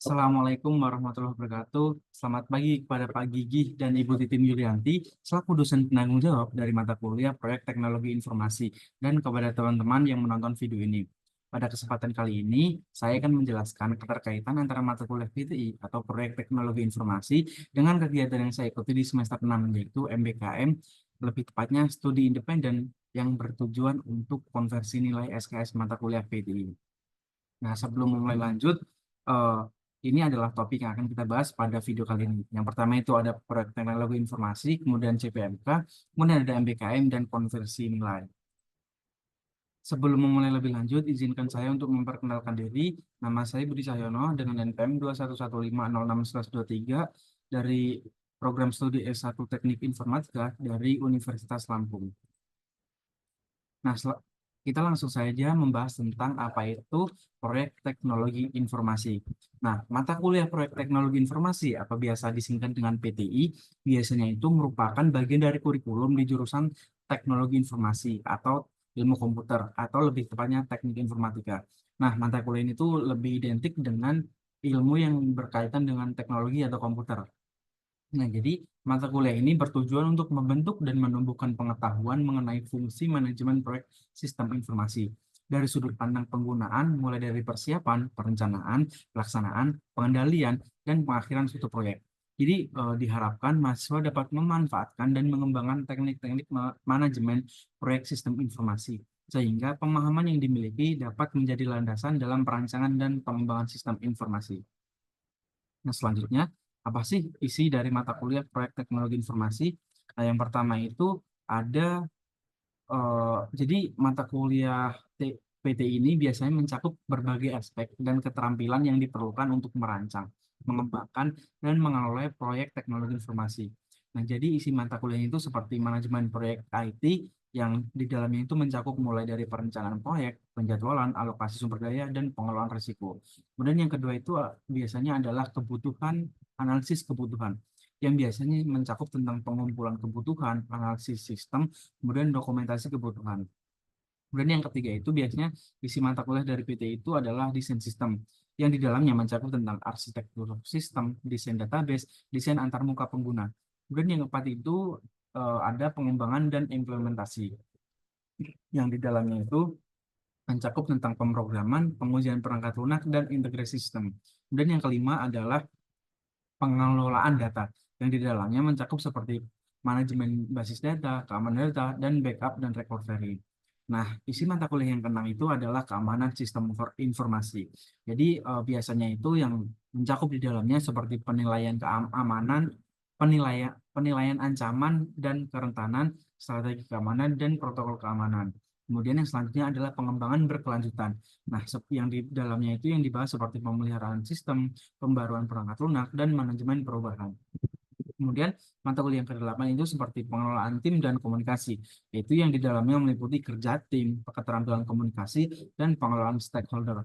Assalamualaikum warahmatullahi wabarakatuh. Selamat pagi kepada Pak Gigi dan Ibu Titin Yulianti, selaku dosen penanggung jawab dari mata kuliah Proyek Teknologi Informasi, dan kepada teman-teman yang menonton video ini. Pada kesempatan kali ini, saya akan menjelaskan keterkaitan antara mata kuliah PTI atau Proyek Teknologi Informasi dengan kegiatan yang saya ikuti di semester 6, yaitu MBKM, lebih tepatnya studi independen yang bertujuan untuk konversi nilai SKS mata kuliah PTI. Nah, sebelum mulai lanjut, eh, ini adalah topik yang akan kita bahas pada video kali ini. Yang pertama itu ada proyek teknologi informasi, kemudian CPMK, kemudian ada MBKM dan konversi nilai. Sebelum memulai lebih lanjut, izinkan saya untuk memperkenalkan diri. Nama saya Budi Cahyono dengan NPM 2115016-23 dari program studi S1 Teknik Informatika dari Universitas Lampung. Nah, kita langsung saja membahas tentang apa itu proyek teknologi informasi. Nah, mata kuliah proyek teknologi informasi atau biasa disingkat dengan PTI, biasanya itu merupakan bagian dari kurikulum di jurusan teknologi informasi atau ilmu komputer atau lebih tepatnya teknik informatika. Nah, mata kuliah ini tuh lebih identik dengan ilmu yang berkaitan dengan teknologi atau komputer. Nah, jadi mata kuliah ini bertujuan untuk membentuk dan menumbuhkan pengetahuan mengenai fungsi manajemen proyek sistem informasi dari sudut pandang penggunaan, mulai dari persiapan, perencanaan, pelaksanaan, pengendalian, dan pengakhiran suatu proyek. Jadi diharapkan mahasiswa dapat memanfaatkan dan mengembangkan teknik-teknik manajemen proyek sistem informasi sehingga pemahaman yang dimiliki dapat menjadi landasan dalam perancangan dan pengembangan sistem informasi. Nah, selanjutnya, apa sih isi dari mata kuliah proyek teknologi informasi? Nah, yang pertama itu ada, jadi mata kuliah PT ini biasanya mencakup berbagai aspek dan keterampilan yang diperlukan untuk merancang, mengembangkan, dan mengelola proyek teknologi informasi. Nah, jadi isi mata kuliah itu seperti manajemen proyek IT yang di dalamnya itu mencakup mulai dari perencanaan proyek, penjadwalan, alokasi sumber daya, dan pengelolaan risiko. Kemudian yang kedua itu biasanya adalah kebutuhan, analisis kebutuhan, yang biasanya mencakup tentang pengumpulan kebutuhan, analisis sistem, kemudian dokumentasi kebutuhan. Kemudian yang ketiga itu biasanya isi mata kuliah dari PT itu adalah desain sistem, yang di dalamnya mencakup tentang arsitektur sistem, desain database, desain antarmuka pengguna. Kemudian yang keempat itu ada pengembangan dan implementasi, yang di dalamnya itu mencakup tentang pemrograman, pengujian perangkat lunak, dan integrasi sistem. Kemudian yang kelima adalah pengelolaan data, yang di dalamnya mencakup seperti manajemen basis data, keamanan data, dan backup dan recovery. Nah, isi mata kuliah yang keenam itu adalah keamanan sistem informasi. Jadi biasanya itu yang mencakup di dalamnya seperti penilaian keamanan, penilaian ancaman dan kerentanan, strategi keamanan dan protokol keamanan. Kemudian yang selanjutnya adalah pengembangan berkelanjutan. Nah, yang di dalamnya itu yang dibahas seperti pemeliharaan sistem, pembaruan perangkat lunak, dan manajemen perubahan. Kemudian mata kuliah yang ke-8 itu seperti pengelolaan tim dan komunikasi, yaitu yang di dalamnya meliputi kerja tim, keterampilan komunikasi, dan pengelolaan stakeholder.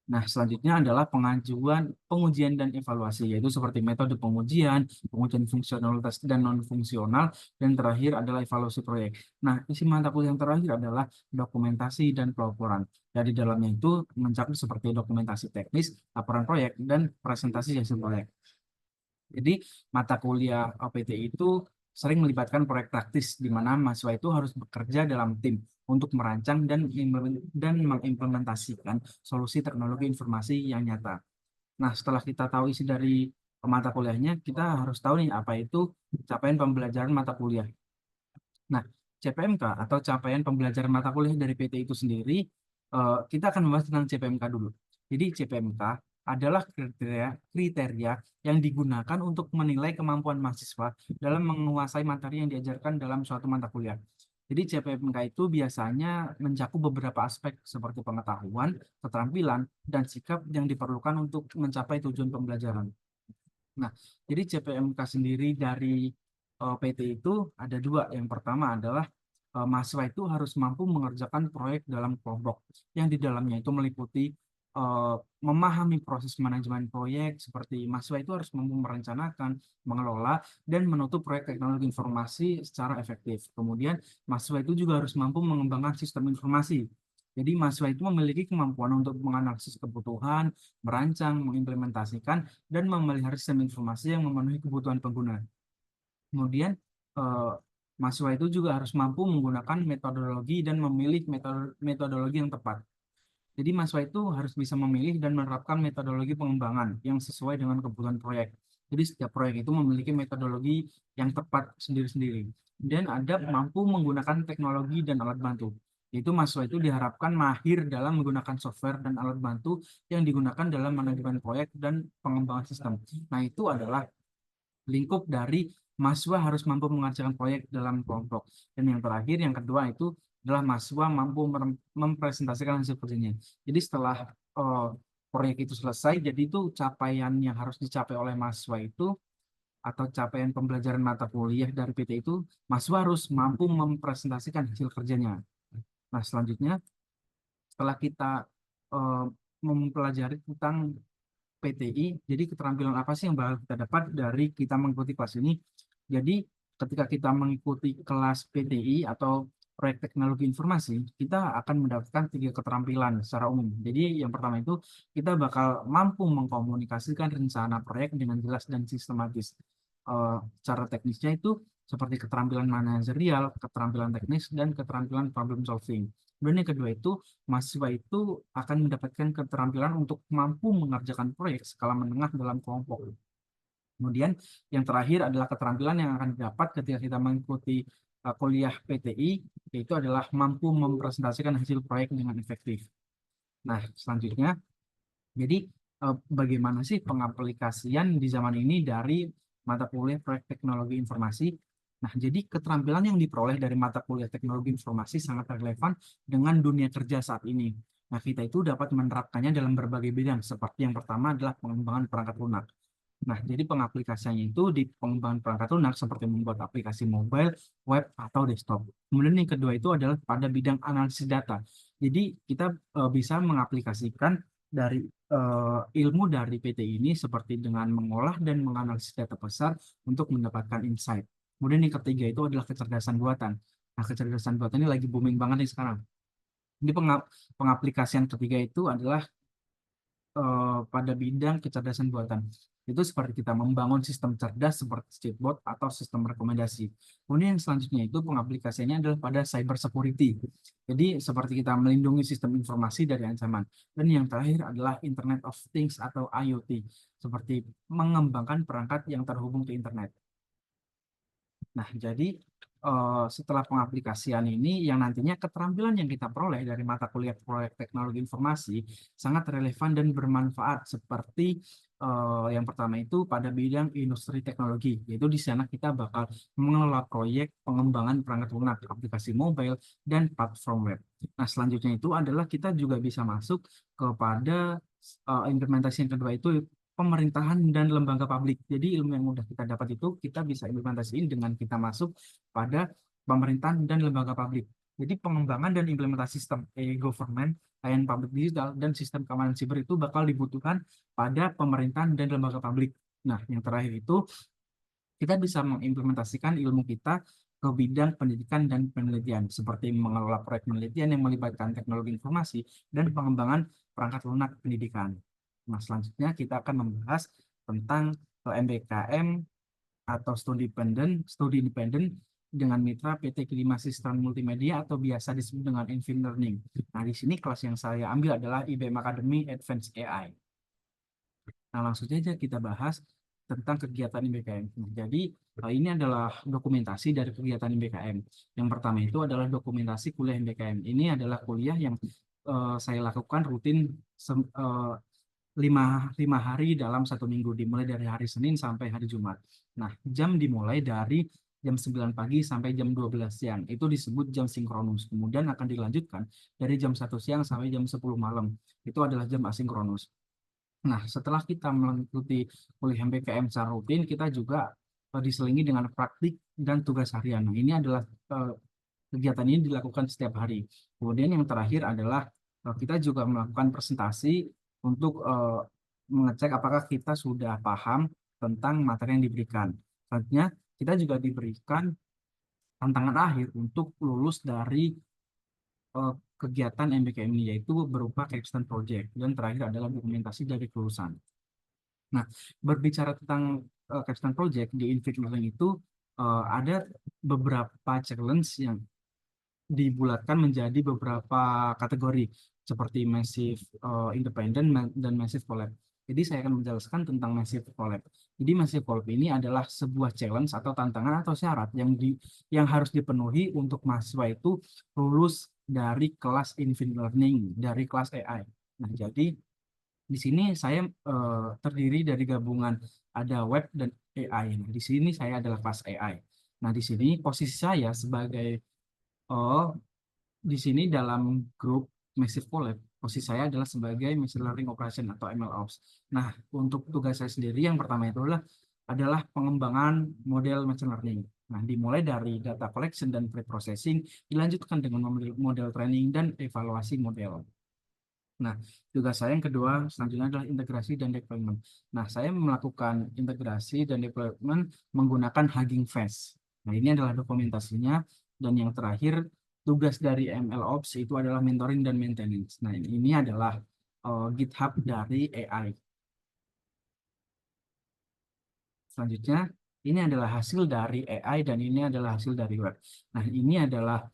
Nah, selanjutnya adalah pengujian dan evaluasi, yaitu seperti metode pengujian, pengujian fungsionalitas dan non-fungsional, dan terakhir adalah evaluasi proyek. Nah, isi mata kuliah yang terakhir adalah dokumentasi dan pelaporan. Jadi dalamnya itu mencakup seperti dokumentasi teknis, laporan proyek, dan presentasi hasil proyek. Jadi mata kuliah OPT itu sering melibatkan proyek praktis di mana mahasiswa itu harus bekerja dalam tim untuk merancang dan mengimplementasikan solusi teknologi informasi yang nyata. Nah, setelah kita tahu isi dari mata kuliahnya, kita harus tahu nih apa itu capaian pembelajaran mata kuliah. Nah, CPMK atau capaian pembelajaran mata kuliah dari PT itu sendiri, kita akan membahas tentang CPMK dulu. Jadi CPMK adalah kriteria yang digunakan untuk menilai kemampuan mahasiswa dalam menguasai materi yang diajarkan dalam suatu mata kuliah. Jadi CPMK itu biasanya mencakup beberapa aspek seperti pengetahuan, keterampilan, dan sikap yang diperlukan untuk mencapai tujuan pembelajaran. Nah, jadi CPMK sendiri dari PT itu ada dua. Yang pertama adalah mahasiswa itu harus mampu mengerjakan proyek dalam kelompok, yang di dalamnya itu meliputi eh, memahami proses manajemen proyek, seperti mahasiswa itu harus mampu merencanakan, mengelola, dan menutup proyek teknologi informasi secara efektif. Kemudian, mahasiswa itu juga harus mampu mengembangkan sistem informasi. Jadi mahasiswa itu memiliki kemampuan untuk menganalisis kebutuhan, merancang, mengimplementasikan, dan memelihara sistem informasi yang memenuhi kebutuhan pengguna. Kemudian eh, mahasiswa itu juga harus mampu menggunakan metodologi dan memilih metodologi yang tepat. Jadi mahasiswa itu harus bisa memilih dan menerapkan metodologi pengembangan yang sesuai dengan kebutuhan proyek. Jadi setiap proyek itu memiliki metodologi yang tepat sendiri-sendiri. Dan ada mampu menggunakan teknologi dan alat bantu. Yaitu mahasiswa itu diharapkan mahir dalam menggunakan software dan alat bantu yang digunakan dalam manajemen proyek dan pengembangan sistem. Nah, itu adalah lingkup dari mahasiswa harus mampu mengerjakan proyek dalam kelompok. Dan yang terakhir, yang kedua itu adalah mahasiswa mampu mempresentasikan hasil kerjanya. Jadi setelah proyek itu selesai, jadi itu capaian yang harus dicapai oleh mahasiswa itu atau capaian pembelajaran mata kuliah dari PT itu, mahasiswa harus mampu mempresentasikan hasil kerjanya. Nah, selanjutnya setelah kita eh, mempelajari tentang PTI, jadi keterampilan apa sih yang bakal kita dapat dari kita mengikuti kelas ini? Jadi ketika kita mengikuti kelas PTI atau proyek teknologi informasi, kita akan mendapatkan 3 keterampilan secara umum. Jadi yang pertama itu kita bakal mampu mengkomunikasikan rencana proyek dengan jelas dan sistematis. Cara teknisnya itu seperti keterampilan manajerial, keterampilan teknis, dan keterampilan problem solving. Dan yang kedua itu mahasiswa itu akan mendapatkan keterampilan untuk mampu mengerjakan proyek skala menengah dalam kelompok. Kemudian yang terakhir adalah keterampilan yang akan didapat ketika kita mengikuti kuliah PTI, yaitu adalah mampu mempresentasikan hasil proyek dengan efektif. Nah, selanjutnya, jadi bagaimana sih pengaplikasian di zaman ini dari mata kuliah proyek teknologi informasi? Nah, jadi keterampilan yang diperoleh dari mata kuliah teknologi informasi sangat relevan dengan dunia kerja saat ini. Nah, kita itu dapat menerapkannya dalam berbagai bidang, seperti yang pertama adalah pengembangan perangkat lunak. Nah, jadi pengaplikasiannya itu di pengembangan perangkat lunak seperti membuat aplikasi mobile, web, atau desktop. Kemudian yang kedua itu adalah pada bidang analisis data. Jadi kita bisa mengaplikasikan dari ilmu dari PT ini seperti dengan mengolah dan menganalisis data besar untuk mendapatkan insight. Kemudian yang ketiga itu adalah kecerdasan buatan. Nah, kecerdasan buatan ini lagi booming banget nih sekarang. Jadi pengaplikasian ketiga itu adalah pada bidang kecerdasan buatan. Itu seperti kita membangun sistem cerdas seperti chatbot atau sistem rekomendasi. Kemudian yang selanjutnya itu pengaplikasiannya adalah pada cyber security. Jadi seperti kita melindungi sistem informasi dari ancaman. Dan yang terakhir adalah Internet of Things atau IoT. Seperti mengembangkan perangkat yang terhubung ke internet. Nah, jadi setelah pengaplikasian ini, yang nantinya keterampilan yang kita peroleh dari mata kuliah proyek teknologi informasi sangat relevan dan bermanfaat. Seperti yang pertama itu pada bidang industri teknologi, yaitu di sana kita bakal mengelola proyek pengembangan perangkat lunak, aplikasi mobile, dan platform web. Nah, selanjutnya itu adalah kita juga bisa masuk kepada implementasi yang kedua itu pemerintahan dan lembaga publik. Jadi ilmu yang udah kita dapat itu kita bisa implementasiin dengan kita masuk pada pemerintahan dan lembaga publik. Jadi pengembangan dan implementasi sistem e-government, layanan publik digital, dan sistem keamanan siber itu bakal dibutuhkan pada pemerintahan dan lembaga publik. Nah, yang terakhir itu kita bisa mengimplementasikan ilmu kita ke bidang pendidikan dan penelitian, seperti mengelola proyek penelitian yang melibatkan teknologi informasi dan pengembangan perangkat lunak pendidikan. Nah, selanjutnya kita akan membahas tentang MBKM atau studi independen dengan mitra PT Kelima Sistem Multimedia atau biasa disebut dengan Enfin Learning. Nah, di sini kelas yang saya ambil adalah IBM Academy Advanced AI. Nah, langsung saja kita bahas tentang kegiatan IBKM. Nah, jadi ini adalah dokumentasi dari kegiatan IBKM. Yang pertama itu adalah dokumentasi kuliah IBKM. Ini adalah kuliah yang saya lakukan rutin lima hari dalam 1 minggu, dimulai dari hari Senin sampai hari Jumat. Nah, jam dimulai dari jam 9 pagi sampai jam 12 siang. Itu disebut jam sinkronus. Kemudian akan dilanjutkan dari jam 1 siang sampai jam 10 malam. Itu adalah jam asinkronus. Nah, setelah kita mengikuti kuliah MBKM secara rutin, kita juga diselingi dengan praktik dan tugas harian. Nah, ini adalah kegiatan ini dilakukan setiap hari. Kemudian yang terakhir adalah kita juga melakukan presentasi untuk mengecek apakah kita sudah paham tentang materi yang diberikan. Selanjutnya, kita juga diberikan tantangan akhir untuk lulus dari kegiatan MBKM ini, yaitu berupa capstone project, dan terakhir adalah dokumentasi dari kelulusan. Nah, berbicara tentang capstone project di Infinite Learning itu ada beberapa challenge yang dibulatkan menjadi beberapa kategori seperti massive independent dan massive collab. Jadi saya akan menjelaskan tentang massive collab. Jadi massive collab ini adalah sebuah challenge atau tantangan atau syarat yang harus dipenuhi untuk mahasiswa itu lulus dari kelas Infinite Learning, dari kelas AI. Nah, jadi di sini saya terdiri dari gabungan ada web dan AI. Nah, di sini saya adalah kelas AI. Nah, di sini posisi saya sebagai oh, di sini dalam grup Massive Collab, posisi saya adalah sebagai Machine Learning Operation atau MLOps. Nah, untuk tugas saya sendiri yang pertama itu adalah pengembangan model machine learning. Nah, dimulai dari data collection dan pre-processing, dilanjutkan dengan model training dan evaluasi model. Nah, tugas saya yang kedua selanjutnya adalah integrasi dan deployment. Nah, saya melakukan integrasi dan deployment menggunakan Hugging Face. Nah, ini adalah dokumentasinya. Dan yang terakhir, tugas dari MLOps itu adalah mentoring dan maintenance. Nah, ini adalah GitHub dari AI. Selanjutnya, ini adalah hasil dari AI dan ini adalah hasil dari web. Nah, ini adalah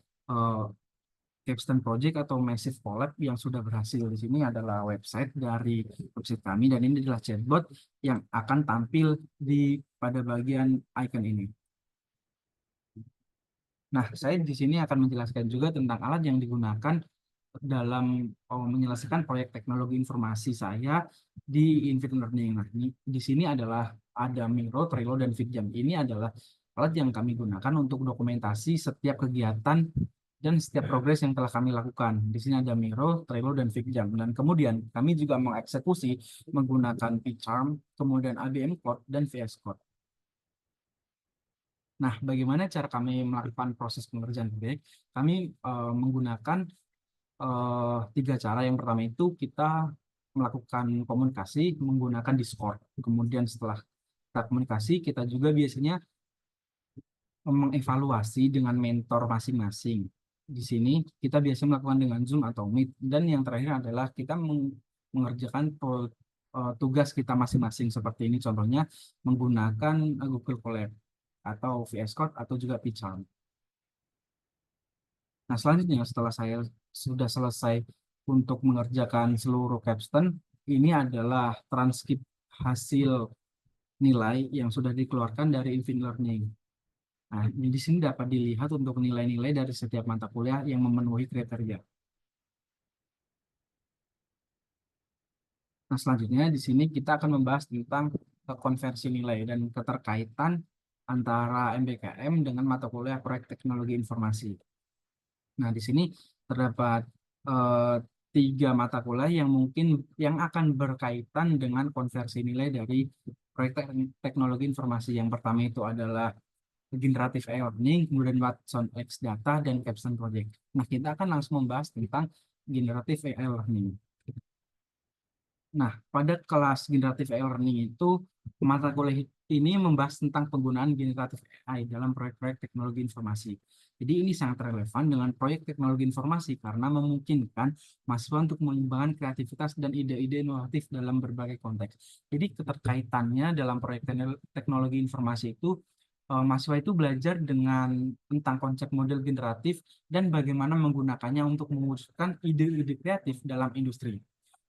capstone project atau massive collab yang sudah berhasil. Di sini adalah website dari website kami dan ini adalah chatbot yang akan tampil pada bagian icon ini. Nah, saya di sini akan menjelaskan juga tentang alat yang digunakan dalam menyelesaikan proyek teknologi informasi saya di Infinite Learning. Nah, di sini adalah ada Miro, Trello, dan FitJam. Ini adalah alat yang kami gunakan untuk dokumentasi setiap kegiatan dan setiap progres yang telah kami lakukan. Di sini ada Miro, Trello, dan FitJam. Dan kemudian kami juga mengeksekusi menggunakan PyCharm, kemudian IBM Code, dan VS Code. Nah, bagaimana cara kami melakukan proses pengerjaan proyek? Kami menggunakan tiga cara. Yang pertama itu kita melakukan komunikasi menggunakan Discord. Kemudian setelah kita komunikasi, kita juga biasanya mengevaluasi dengan mentor masing-masing. Di sini kita biasanya melakukan dengan Zoom atau Meet. Dan yang terakhir adalah kita mengerjakan tugas kita masing-masing. Seperti ini contohnya menggunakan Google Colab atau VS Code atau juga PyCharm. Nah, selanjutnya setelah saya sudah selesai untuk mengerjakan seluruh capstone, ini adalah transkrip hasil nilai yang sudah dikeluarkan dari Infinite Learning. Nah, di sini dapat dilihat untuk nilai-nilai dari setiap mata kuliah yang memenuhi kriteria. Nah, selanjutnya di sini kita akan membahas tentang konversi nilai dan keterkaitan antara MBKM dengan mata kuliah proyek teknologi informasi. Nah, di sini terdapat eh, tiga mata kuliah yang mungkin yang akan berkaitan dengan konversi nilai dari proyek teknologi informasi. Yang pertama itu adalah generative AI learning, kemudian Watson X data, dan capstone project. Nah, kita akan langsung membahas tentang generative AI learning. Nah, pada kelas generative AI learning itu mata kuliah ini membahas tentang penggunaan generative AI dalam proyek-proyek teknologi informasi. Jadi ini sangat relevan dengan proyek teknologi informasi karena memungkinkan mahasiswa untuk mengembangkan kreativitas dan ide-ide inovatif dalam berbagai konteks. Jadi keterkaitannya dalam proyek teknologi informasi itu mahasiswa itu belajar tentang konsep model generatif dan bagaimana menggunakannya untuk mewujudkan ide-ide kreatif dalam industri.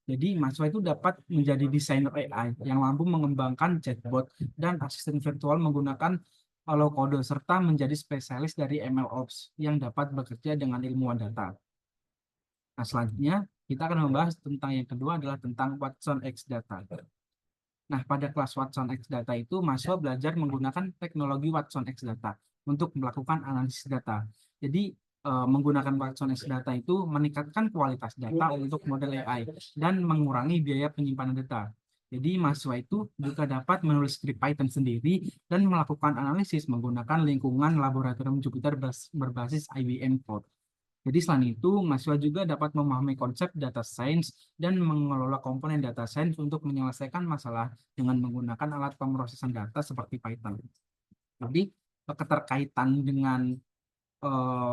Jadi mahasiswa itu dapat menjadi desainer AI yang mampu mengembangkan chatbot dan asisten virtual menggunakan low code serta menjadi spesialis dari MLOps yang dapat bekerja dengan ilmuwan data. Nah, selanjutnya kita akan membahas tentang yang kedua adalah tentang Watson X Data. Nah, pada kelas Watson X Data itu mahasiswa belajar menggunakan teknologi Watson X Data untuk melakukan analisis data. Jadi menggunakan Watson X Data itu meningkatkan kualitas data untuk model AI dan mengurangi biaya penyimpanan data. Jadi mahasiswa itu juga dapat menulis skrip Python sendiri dan melakukan analisis menggunakan lingkungan laboratorium Jupyter berbasis IBM Cloud. Jadi selain itu, mahasiswa juga dapat memahami konsep data science dan mengelola komponen data science untuk menyelesaikan masalah dengan menggunakan alat pemrosesan data seperti Python. Jadi keterkaitan dengan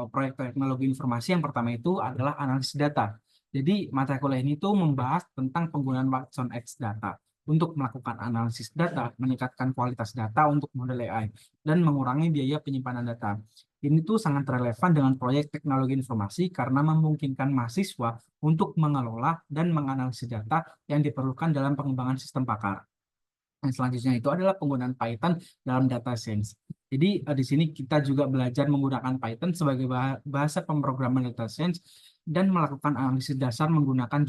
proyek teknologi informasi yang pertama itu adalah analisis data. Jadi mata kuliah ini tuh membahas tentang penggunaan Watson X data untuk melakukan analisis data, meningkatkan kualitas data untuk model AI, dan mengurangi biaya penyimpanan data. Ini tuh sangat relevan dengan proyek teknologi informasi karena memungkinkan mahasiswa untuk mengelola dan menganalisis data yang diperlukan dalam pengembangan sistem pakar. Yang selanjutnya itu adalah penggunaan Python dalam data science. Jadi di sini kita juga belajar menggunakan Python sebagai bahasa pemrograman data science dan melakukan analisis dasar menggunakan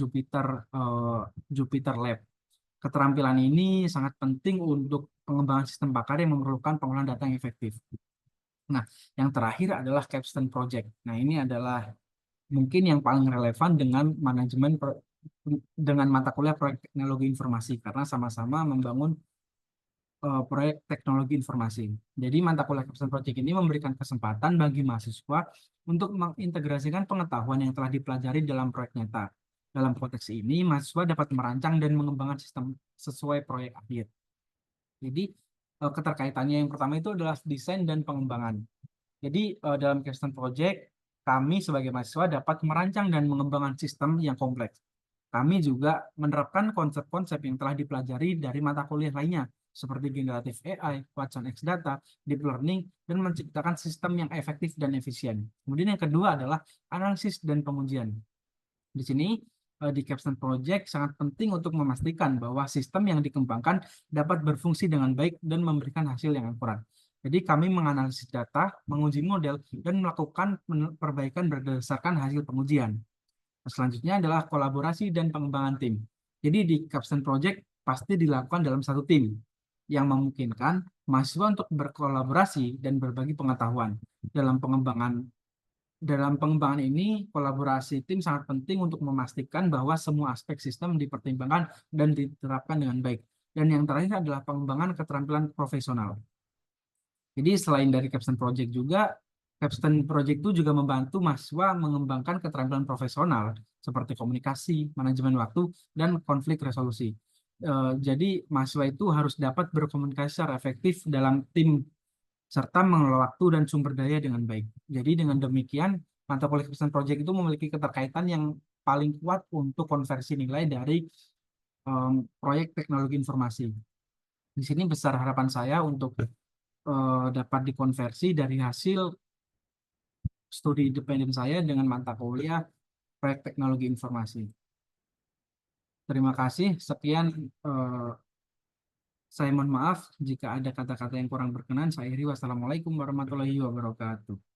Jupyter Lab. Keterampilan ini sangat penting untuk pengembangan sistem bakar yang memerlukan pengolahan data yang efektif. Nah, yang terakhir adalah capstone project. Nah, ini adalah mungkin yang paling relevan dengan dengan mata kuliah proyek teknologi informasi karena sama-sama membangun proyek teknologi informasi. Jadi mata kuliah capstone project ini memberikan kesempatan bagi mahasiswa untuk mengintegrasikan pengetahuan yang telah dipelajari dalam proyek nyata. Dalam konteks ini, mahasiswa dapat merancang dan mengembangkan sistem sesuai proyek akhir. Jadi keterkaitannya yang pertama itu adalah desain dan pengembangan. Jadi dalam capstone project, kami sebagai mahasiswa dapat merancang dan mengembangkan sistem yang kompleks. Kami juga menerapkan konsep-konsep yang telah dipelajari dari mata kuliah lainnya, seperti generatif AI, Watson X Data, Deep Learning, dan menciptakan sistem yang efektif dan efisien. Kemudian yang kedua adalah analisis dan pengujian. Di sini, di Capstone Project sangat penting untuk memastikan bahwa sistem yang dikembangkan dapat berfungsi dengan baik dan memberikan hasil yang akurat. Jadi kami menganalisis data, menguji model, dan melakukan perbaikan berdasarkan hasil pengujian. Selanjutnya adalah kolaborasi dan pengembangan tim. Jadi di Capstone Project pasti dilakukan dalam satu tim yang memungkinkan mahasiswa untuk berkolaborasi dan berbagi pengetahuan. Dalam pengembangan ini, kolaborasi tim sangat penting untuk memastikan bahwa semua aspek sistem dipertimbangkan dan diterapkan dengan baik. Dan yang terakhir adalah pengembangan keterampilan profesional. Jadi selain dari Capstone Project juga, Capstone Project itu juga membantu mahasiswa mengembangkan keterampilan profesional seperti komunikasi, manajemen waktu, dan konflik resolusi. Jadi mahasiswa itu harus dapat berkomunikasi secara efektif dalam tim serta mengelola waktu dan sumber daya dengan baik. Jadi dengan demikian, mata kuliah Capstone Project itu memiliki keterkaitan yang paling kuat untuk konversi nilai dari proyek teknologi informasi. Di sini besar harapan saya untuk dapat dikonversi dari hasil studi independen saya dengan mata kuliah proyek teknologi informasi. Terima kasih. Sekian, saya mohon maaf jika ada kata-kata yang kurang berkenan. Saya akhiri. Wassalamualaikum warahmatullahi wabarakatuh.